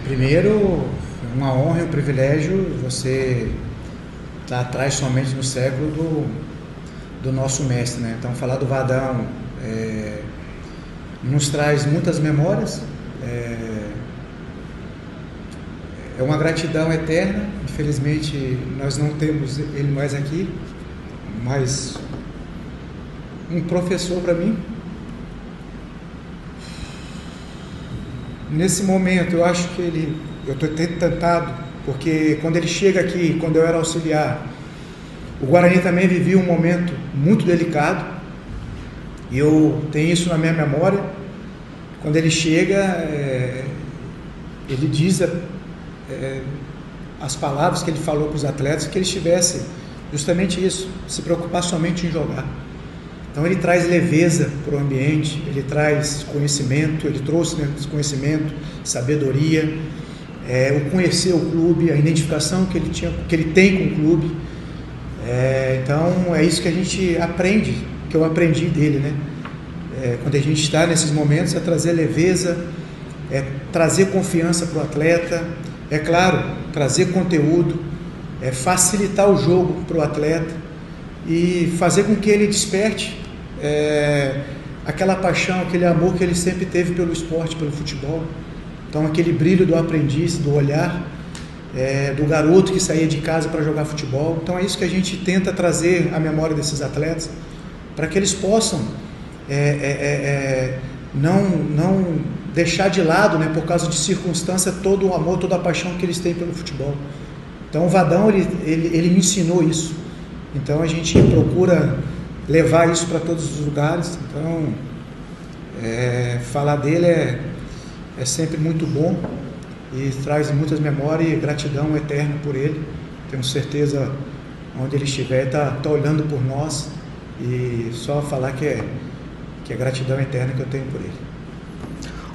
Primeiro, uma honra e um privilégio você estar atrás somente no século do nosso mestre, né? Então, falar do Vadão nos traz muitas memórias, é uma gratidão eterna. Infelizmente, nós não temos ele mais aqui, mas um professor para mim. Nesse momento, eu acho que eu estou tentado, porque quando ele chega aqui, quando eu era auxiliar, o Guarani também vivia um momento muito delicado, e eu tenho isso na minha memória. Quando ele chega, ele diz as palavras que ele falou para os atletas, que eles tivessem justamente isso, se preocupar somente em jogar. Então ele traz leveza para o ambiente, ele traz conhecimento, ele trouxe conhecimento, sabedoria, o conhecer o clube, a identificação que ele tem com o clube. Então é isso que a gente aprende, que eu aprendi dele, né? Quando a gente está nesses momentos, é trazer leveza, trazer confiança para o atleta, claro, trazer conteúdo, facilitar o jogo para o atleta e fazer com que ele desperte aquela paixão, aquele amor que ele sempre teve pelo esporte, pelo futebol. Então aquele brilho do aprendiz, do olhar, do garoto que saía de casa para jogar futebol. Então é isso que a gente tenta trazer à memória desses atletas, para que eles possam não deixar de lado, né, por causa de circunstância, todo o amor, toda a paixão que eles têm pelo futebol. Então o Vadão, ele me ensinou isso. Então a gente procura levar isso para todos os lugares. Então falar dele é sempre muito bom e traz muitas memórias e gratidão eterna por ele. Tenho certeza, onde ele estiver, está olhando por nós, e só falar que é gratidão eterna que eu tenho por ele.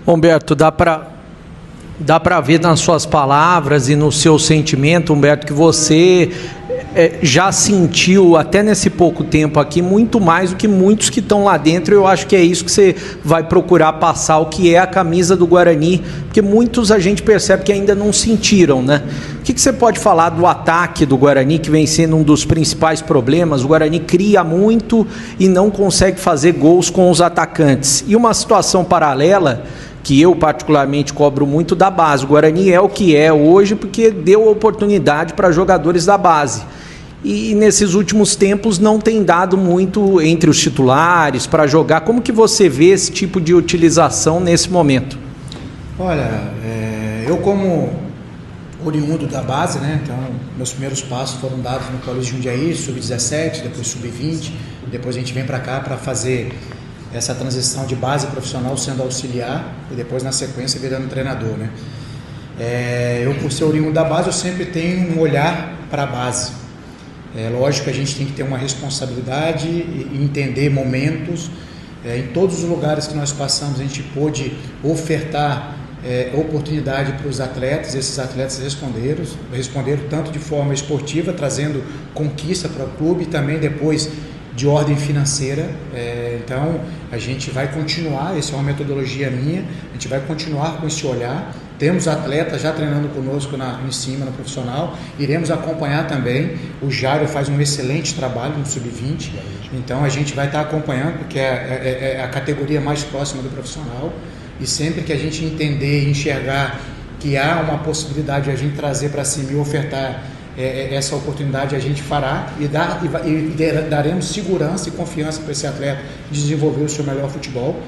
Humberto, dá para ver nas suas palavras e no seu sentimento, Humberto, que você já sentiu, até nesse pouco tempo aqui, muito mais do que muitos que estão lá dentro. Eu acho que é isso que você vai procurar passar, o que é a camisa do Guarani, porque muitos a gente percebe que ainda não sentiram, né? O que você pode falar do ataque do Guarani, que vem sendo um dos principais problemas? O Guarani cria muito e não consegue fazer gols com os atacantes. E uma situação paralela, que eu particularmente cobro muito, da base. O Guarani é o que é hoje porque deu oportunidade para jogadores da base. E nesses últimos tempos não tem dado muito entre os titulares para jogar. Como que você vê esse tipo de utilização nesse momento? Olha, eu como oriundo da base, né? Então meus primeiros passos foram dados no Colégio Jundiaí, sub-17, depois sub-20, depois a gente vem para cá para fazer essa transição de base profissional, sendo auxiliar, e depois na sequência virando treinador, né? Eu, por ser oriundo da base, eu sempre tenho um olhar para a base. Lógico que a gente tem que ter uma responsabilidade e entender momentos. Em todos os lugares que nós passamos, a gente pôde ofertar oportunidade para os atletas. Esses atletas responderam tanto de forma esportiva, trazendo conquista para o clube, e também depois de ordem financeira. Então a gente vai continuar, essa é uma metodologia minha, a gente vai continuar com esse olhar. Temos atletas já treinando conosco em cima, no profissional, iremos acompanhar também. O Jairo faz um excelente trabalho no sub-20, então a gente vai estar acompanhando, porque é a categoria mais próxima do profissional, e sempre que a gente entender e enxergar que há uma possibilidade de a gente trazer para cima e ofertar essa oportunidade, a gente fará e daremos segurança e confiança para esse atleta desenvolver o seu melhor futebol.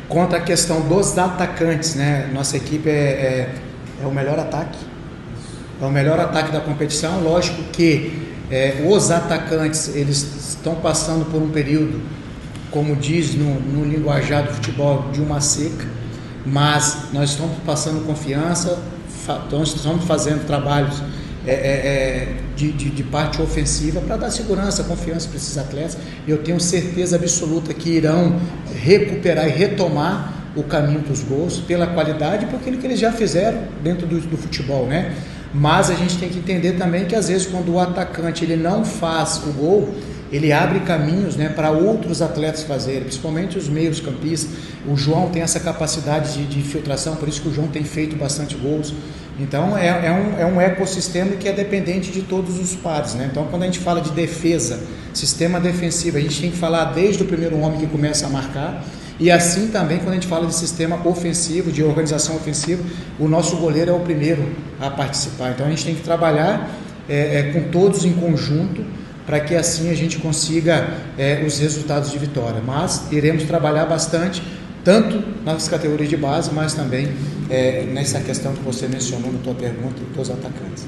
Quanto à questão dos atacantes, né? Nossa equipe é o melhor ataque, da competição. Lógico que os atacantes, eles estão passando por um período, como diz no linguajar do futebol, de uma seca, mas nós estamos passando confiança, estamos fazendo trabalhos de parte ofensiva para dar segurança, confiança para esses atletas. Eu tenho certeza absoluta que irão recuperar e retomar o caminho dos gols pela qualidade e por aquilo que eles já fizeram dentro do futebol, né? Mas a gente tem que entender também que às vezes quando o atacante ele não faz o gol, ele abre caminhos, né, para outros atletas fazerem, principalmente os meios campistas. O João tem essa capacidade de filtração, por isso que o João tem feito bastante gols. Então é um ecossistema que é dependente de todos os pares, né? Então quando a gente fala de defesa, sistema defensivo, a gente tem que falar desde o primeiro homem que começa a marcar, e assim também quando a gente fala de sistema ofensivo, de organização ofensiva, o nosso goleiro é o primeiro a participar. Então a gente tem que trabalhar com todos em conjunto, para que assim a gente consiga os resultados de vitória. Mas iremos trabalhar bastante, tanto nas categorias de base, mas também nessa questão que você mencionou na tua pergunta dos atacantes.